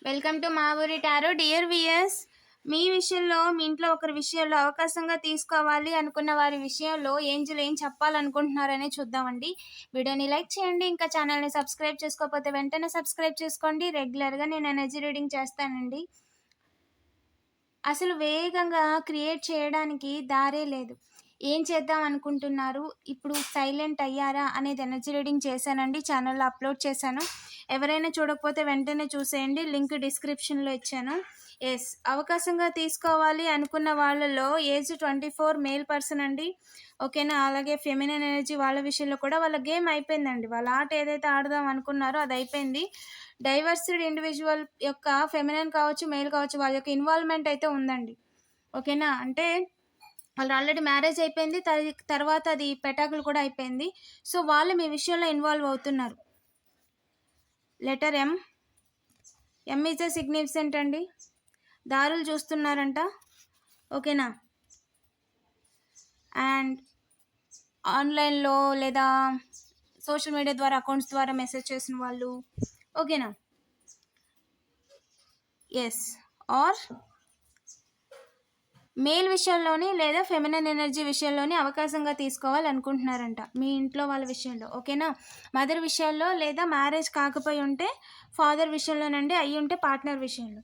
Welcome to మా ఊరి tarot. Dear weirs, మీ విషయంలో, మీ ఇంట్లో ఒకరి విషయంలో అవకాశంగా తీసుకోవాలి అనుకున్న వారి విషయంలో ఏంజల్ ఏం చెప్పాలనుకుంటున్నారనే చూద్దామండి. వీడియోని లైక్ చేయండి. ఇంకా ఛానల్ని సబ్స్క్రైబ్ చేసుకోకపోతే వెంటనే సబ్స్క్రైబ్ చేసుకోండి. రెగ్యులర్గా నేను ఎనర్జీ రీడింగ్ చేస్తానండి. అసలు వేగంగా క్రియేట్ చేయడానికి దారే లేదు. ఏం చేద్దాం అనుకుంటున్నారు, ఇప్పుడు సైలెంట్ అయ్యారా అనేది ఎనర్జీ రీడింగ్ చేశానండి, ఛానల్లో అప్లోడ్ చేశాను. ఎవరైనా చూడకపోతే వెంటనే చూసేయండి, లింక్ డిస్క్రిప్షన్లో ఇచ్చాను. ఎస్, అవకాశంగా తీసుకోవాలి అనుకున్న వాళ్ళలో ఏజ్ 24 మేల్ పర్సన్ అండి. ఓకేనా. అలాగే ఫెమినైన్ ఎనర్జీ వాళ్ళ విషయంలో కూడా వాళ్ళ గేమ్ అయిపోయిందండి. వాళ్ళ ఆట ఏదైతే ఆడదాం అనుకున్నారో అది అయిపోయింది. డైవర్స్డ్ ఇండివిజువల్ యొక్క ఫెమినైన్ కావచ్చు, మేల్ కావచ్చు, వాళ్ళ యొక్క ఇన్వాల్వ్మెంట్ అయితే ఉందండి. ఓకేనా. అంటే వాళ్ళు ఆల్రెడీ మ్యారేజ్ అయిపోయింది, తర్వాత అది పెటాకులు కూడా అయిపోయింది. సో వాళ్ళు మీ విషయంలో ఇన్వాల్వ్ అవుతున్నారు. Letter M. M is a significant అండి. దారులు చూస్తున్నారంట. ఓకేనా. అండ్ ఆన్లైన్లో లేదా సోషల్ మీడియా ద్వారా, అకౌంట్స్ ద్వారా మెసేజ్ చేసిన వాళ్ళు. ఓకేనా. ఎస్, ఆర్ మేల్ విషయంలోని లేదా ఫెమినైన్ ఎనర్జీ విషయంలోని అవకాశంగా తీసుకోవాలనుకుంటున్నారంట మీ ఇంట్లో వాళ్ళ విషయంలో. ఓకేనా. మదర్ విషయాల్లో లేదా మ్యారేజ్ కాకపోయి ఉంటే ఫాదర్ విషయంలోనండి, అయ్యి ఉంటే పార్ట్నర్ విషయంలో.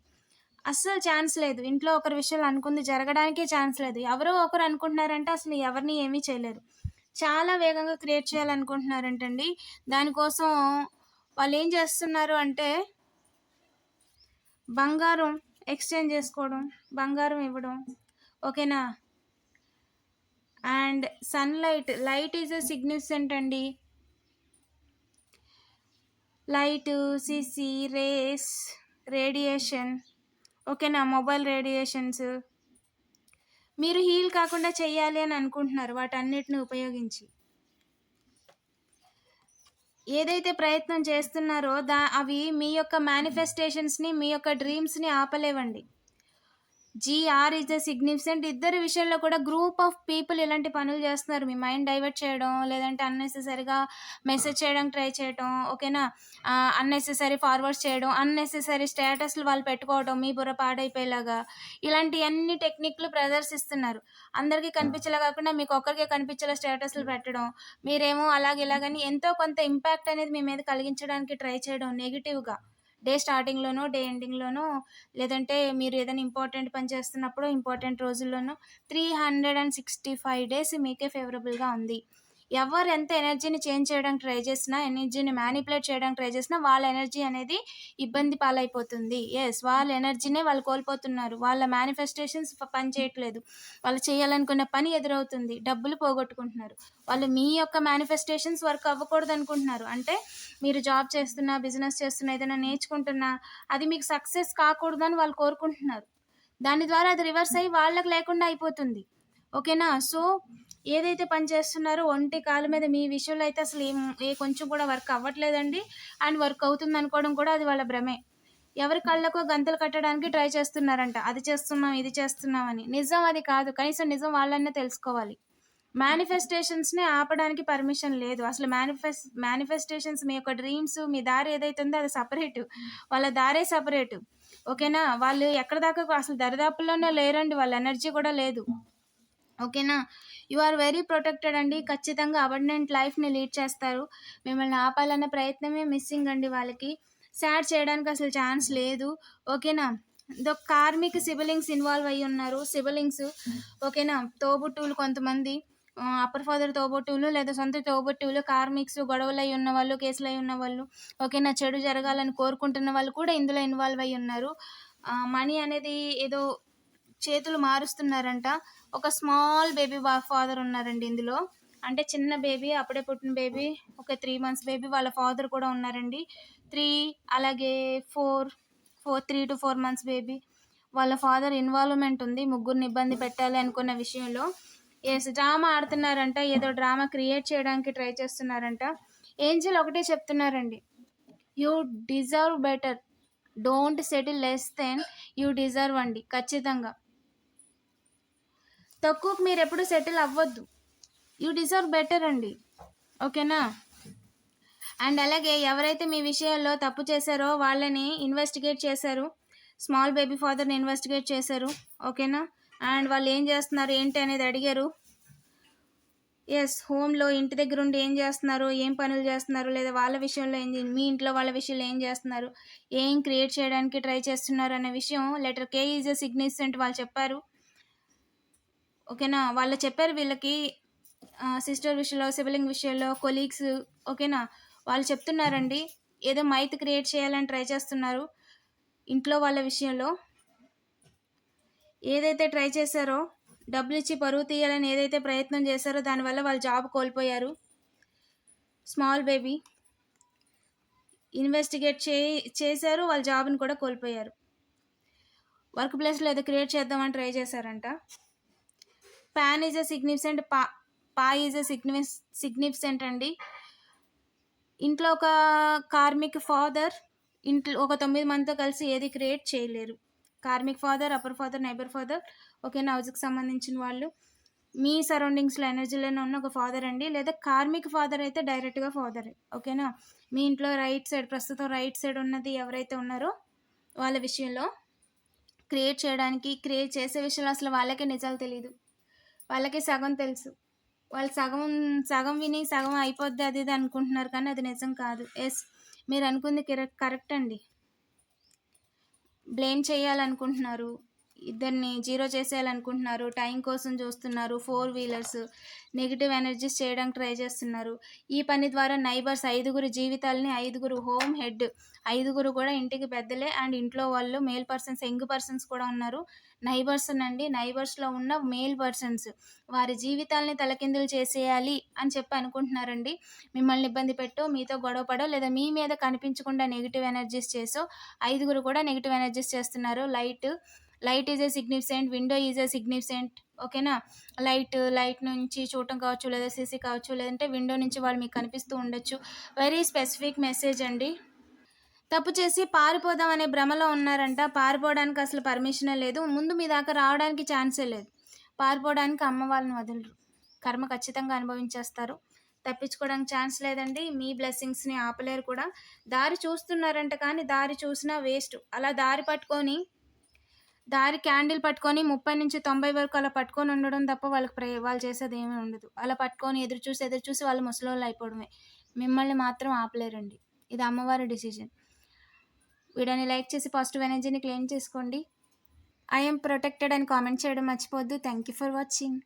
అస్సలు ఛాన్స్ లేదు. ఇంట్లో ఒకరి విషయాలు అనుకుంది జరగడానికే ఛాన్స్ లేదు. ఎవరో ఒకరు అనుకుంటున్నారంటే అసలు ఎవరిని ఏమీ చేయలేరు. చాలా వేగంగా క్రియేట్ చేయాలనుకుంటున్నారంటండి. దానికోసం వాళ్ళు ఏం చేస్తున్నారు అంటే బంగారం ఎక్స్చేంజ్ చేసుకోవడం, బంగారం ఇవ్వడం. ఓకేనా. And light is a significant అండి. లైట్, సిసి, రేస్, రేడియేషన్. ఓకేనా. మొబైల్ రేడియేషన్స్ మీరు హీల్ కాకుండా చెయ్యాలి అని అనుకుంటున్నారు. వాటన్నిటిని ఉపయోగించి ఏదైతే ప్రయత్నం చేస్తున్నారో అవి మీ యొక్క మేనిఫెస్టేషన్స్ని, మీ యొక్క డ్రీమ్స్ని ఆపలేవండి. GR is a significant. ఇద్దరి విషయంలో కూడా గ్రూప్ ఆఫ్ పీపుల్ ఇలాంటి పనులు చేస్తున్నారు. మీ మైండ్ డైవర్ట్ చేయడం, లేదంటే అన్నెసెసరీగా మెసేజ్ చేయడం ట్రై చేయడం. ఓకేనా. అన్నెసెసరీ ఫార్వర్డ్స్ చేయడం, అన్నెసెసరీ స్టేటస్లు వాళ్ళు పెట్టుకోవడం, మీ బుర్ర పాడైపోయేలాగా ఇలాంటి అన్ని టెక్నిక్లు ప్రదర్శిస్తున్నారు. అందరికీ కనిపించేలా కాకుండా మీకు ఒక్కరికే కనిపించేలా స్టేటస్లు పెట్టడం, మీరేమో ఇలాగని ఎంతో కొంత ఇంపాక్ట్ అనేది మీ మీద కలిగించడానికి ట్రై చేయడం నెగిటివ్గా. డే స్టార్టింగ్లోనో, డే ఎండింగ్లోనో, లేదంటే మీరు ఏదైనా ఇంపార్టెంట్ పని చేస్తున్నప్పుడు ఇంపార్టెంట్ రోజుల్లోనో 365 డేస్ మీకే ఫేవరబుల్గా ఉంది. ఎవరు ఎంత ఎనర్జీని చేంజ్ చేయడానికి ట్రై చేసినా, ఎనర్జీని మ్యానిపులేట్ చేయడానికి ట్రై చేసినా వాళ్ళ ఎనర్జీ అనేది ఇబ్బంది పాలైపోతుంది. ఎస్, వాళ్ళ ఎనర్జీనే వాళ్ళు కోల్పోతున్నారు. వాళ్ళ మేనిఫెస్టేషన్స్ పని చేయట్లేదు. వాళ్ళు చేయాలనుకున్న పని ఎదురవుతుంది. డబ్బులు పోగొట్టుకుంటున్నారు. వాళ్ళు మీ యొక్క మేనిఫెస్టేషన్స్ వర్క్ అవ్వకూడదు అనుకుంటున్నారు. అంటే మీరు జాబ్ చేస్తున్నా, బిజినెస్ చేస్తున్నా, ఏదైనా నేర్చుకుంటున్నా అది మీకు సక్సెస్ కాకూడదని వాళ్ళు కోరుకుంటున్నారు. దాని ద్వారా అది రివర్స్ అయ్యి వాళ్ళకి లేకుండా అయిపోతుంది. ఓకేనా. సో ఏదైతే పని చేస్తున్నారో ఒంటి కాలు మీద మీ విషయంలో అయితే అసలు ఏ కొంచెం కూడా వర్క్ అవ్వట్లేదండి. అండ్ వర్క్ అవుతుంది అనుకోవడం కూడా అది వాళ్ళ భ్రమే. ఎవరి కళ్ళకో గంతలు కట్టడానికి ట్రై చేస్తున్నారంట. అది చేస్తున్నాం, ఇది చేస్తున్నాం అని. నిజం అది కాదు. కనీసం నిజం వాళ్ళనే తెలుసుకోవాలి. మేనిఫెస్టేషన్స్ని ఆపడానికి పర్మిషన్ లేదు. అసలు మేనిఫెస్టేషన్స్, మీ యొక్క డ్రీమ్స్, మీ దారి ఏదైతే ఉందో అది సపరేటు. వాళ్ళ దారే సపరేటు. ఓకేనా. వాళ్ళు ఎక్కడ దాకా అసలు దరిదాపుల్లోనే లేరండి. వాళ్ళ ఎనర్జీ కూడా లేదు. ఓకేనా. యు ఆర్ వెరీ ప్రొటెక్టెడ్ అండి. ఖచ్చితంగా అబండెంట్ లైఫ్ని లీడ్ చేస్తారు. మిమ్మల్ని ఆపాలన్న ప్రయత్నమే మిస్సింగ్ అండి వాళ్ళకి. సాడ్ చేయడానికి అసలు ఛాన్స్ లేదు. ఓకేనా. కార్మిక్ సిబిలింగ్స్ ఇన్వాల్వ్ అయ్యి ఉన్నారు. సిబిలింగ్స్. ఓకేనా. తోబుట్టువులు కొంతమంది, అప్పర్ ఫాదర్ తోబుట్టువులు లేదా సొంత తోబుట్టువులు, కార్మిక్స్, గొడవలు అయి ఉన్న వాళ్ళు, కేసులు అయి ఉన్న వాళ్ళు, ఓకేనా, చెడు జరగాలని కోరుకుంటున్న వాళ్ళు కూడా ఇందులో ఇన్వాల్వ్ అయ్యి ఉన్నారు. మనీ అనేది ఏదో చేతులు మారుస్తున్నారంట. ఒక స్మాల్ బేబీ ఫాదర్ ఉన్నారండి ఇందులో. అంటే చిన్న బేబీ, అప్పుడే పుట్టిన బేబీ, ఒక 3 months బేబీ, వాళ్ళ ఫాదర్ కూడా ఉన్నారండి. 3 అలాగే 3 to 4 months బేబీ, వాళ్ళ ఫాదర్ ఇన్వాల్వ్మెంట్ ఉంది. ముగ్గురిని ఇబ్బంది పెట్టాలి అనుకున్న విషయంలో. ఎస్, డ్రామా ఆడుతున్నారంట. ఏదో డ్రామా క్రియేట్ చేయడానికి ట్రై చేస్తున్నారంట. ఏంజల్ ఒకటే చెప్తున్నారండి, you deserve better, don't settle less than you deserve అండి. ఖచ్చితంగా తక్కువకు మీరు ఎప్పుడు సెటిల్ అవ్వద్దు. యూ డిజర్వ్ బెటర్ అండి. ఓకేనా. అండ్ అలాగే ఎవరైతే మీ విషయాల్లో తప్పు చేశారో వాళ్ళని ఇన్వెస్టిగేట్ చేశారు. స్మాల్ బేబీ ఫాదర్‌ని ఇన్వెస్టిగేట్ చేశారు. ఓకేనా? అండ్ వాళ్ళు ఏం చేస్తున్నారు, ఏంటి అనేది అడిగారు. యెస్. హోమ్‌లో ఇంటి దగ్గరుండి ఏం జేస్తున్నారు? ఏం పనులు జేస్తున్నారు? లేదా వాళ్ళ విషయంలో మీ ఇంట్లో వాళ్ళ విషయంలో ఏం జేస్తున్నారు? ఏం క్రియేట్ చేయడానికి ట్రై చేస్తున్నారు అనే విషయం letter K is a significant వాళ్ళు చెప్పారు. ఓకేనా? వాళ్ళు చెప్పారు వీళ్ళకి సిస్టర్ విషయంలో, సిబ్లింగ్ విషయంలో, కొలీగ్స్ ఓకేనా? వాళ్ళు చెప్తున్నారండి. ఏదో మైత్ క్రియేట్ చేయాలని ట్రై చేస్తున్నారు. ఇంట్లో వాళ్ళ విషయంలో ఏదైతే ట్రై చేశారో, డబ్బులిచ్చి పరువు తీయాలని ఏదైతే ప్రయత్నం చేశారో దానివల్ల వాళ్ళు జాబ్ కోల్పోయారు. స్మాల్ బేబీ ఇన్వెస్టిగేట్ చేశారు. వాళ్ళ జాబ్‌ని కూడా కోల్పోయారు. వర్క్ ప్లేస్‌లో ఏదో క్రియేట్ చేద్దామని ట్రై చేశారంట. పాన్ ఈజ్ ఎ సిగ్నిఫికెంట్ పా ఈజ్ ఎ సిగ్నిఫికెంట్ అండి. ఇంట్లో ఒక కార్మిక్ ఫాదర్ ఇంట్లో ఒక 9 మందితో కలిసి ఏది క్రియేట్ చేయలేరు. Karmic father, upper father, neighbour father ఓకేనా? హౌస్‌కి సంబంధించిన వాళ్ళు. మీ సరౌండింగ్స్‌లో ఎనర్జీలోనే ఉన్న ఒక ఫాదర్ అండి. లేదా కార్మిక్ ఫాదర్ అయితే డైరెక్ట్‌గా ఫాదరే. ఓకేనా? మీ ఇంట్లో ప్రస్తుతం రైట్ సైడ్ ఉన్నది ఎవరైతే ఉన్నారో వాళ్ళ విషయంలో క్రియేట్ చేసే విషయంలో అసలు వాళ్ళకే నిజాలు తెలీదు. వాళ్ళకి సగం తెలుసు. వాళ్ళు సగం విని సగం అయిపోద్ది అది ఇది అనుకుంటున్నారు కానీ అది నిజం కాదు. యెస్. మీరు అనుకుంది కరెక్ట్ అండి. బ్లేమ్ చేయాలనుకుంటున్నారు. ఇద్దరిని జీరో చేసేయాలనుకుంటున్నారు. టైం కోసం చూస్తున్నారు. 4 వీలర్స్ నెగెటివ్ ఎనర్జీస్ చేయడానికి ట్రై చేస్తున్నారు. ఈ పని ద్వారా నైబర్స్ 5గురి జీవితాలని 5గురు హోమ్ హెడ్ 5గురు కూడా ఇంటికి పెద్దలే అండ్ ఇంట్లో వాళ్ళు మేల్ పర్సన్స్ యంగ్ పర్సన్స్ కూడా ఉన్నారు. నైబర్స్ నండి నైబర్స్‌లో ఉన్న మేల్ పర్సన్స్ వారి జీవితాలని తలకిందులు చేసేయాలి అని చెప్పి అనుకుంటున్నారండి. మిమ్మల్ని ఇబ్బంది పెట్టో, మీతో గొడవ పడో లేదా మీ మీద కనిపించకుండా నెగెటివ్ ఎనర్జీస్ చేసో 5గురు కూడా నెగెటివ్ ఎనర్జీస్ చేస్తున్నారు. Light is a significant, window is a significant ఓకేనా? లైట్ నుంచి చూడటం కావచ్చు, లేదా సీసీ కావచ్చు, లేదంటే విండో నుంచి వాళ్ళు మీకు కనిపిస్తూ ఉండొచ్చు. వెరీ స్పెసిఫిక్ మెసేజ్ అండి. తప్పు చేసి పారిపోదాం అనే భ్రమలో ఉన్నారంట. పారిపోవడానికి అసలు పర్మిషనే లేదు. ముందు మీ దాకా రావడానికి ఛాన్సే లేదు. పారిపోవడానికి అమ్మ వాళ్ళని వదలరు. కర్మ ఖచ్చితంగా అనుభవించేస్తారు. తప్పించుకోవడానికి ఛాన్స్ లేదండి. మీ బ్లెస్సింగ్స్‌ని ఆపలేరు కూడా. దారి చూస్తున్నారంట కానీ దారి చూసినా వేస్ట్. అలా దారి క్యాండిల్ పట్టుకొని 30-90 వరకు అలా పట్టుకొని ఉండడం తప్ప వాళ్ళు చేసేది ఏమీ ఉండదు. అలా పట్టుకొని ఎదురు చూసి వాళ్ళు ముసలోళ్ళు అయిపోవడమే. మిమ్మల్ని మాత్రం ఆపలేరండి. ఇది అమ్మవారి డిసిజన్. వీడియోని లైక్ చేసి పాజిటివ్ ఎనర్జీని క్లెయిమ్ చేసుకోండి. ఐ యామ్ ప్రొటెక్టెడ్ అని కామెంట్ చేయడం మర్చిపోవద్దు. Thank you for watching.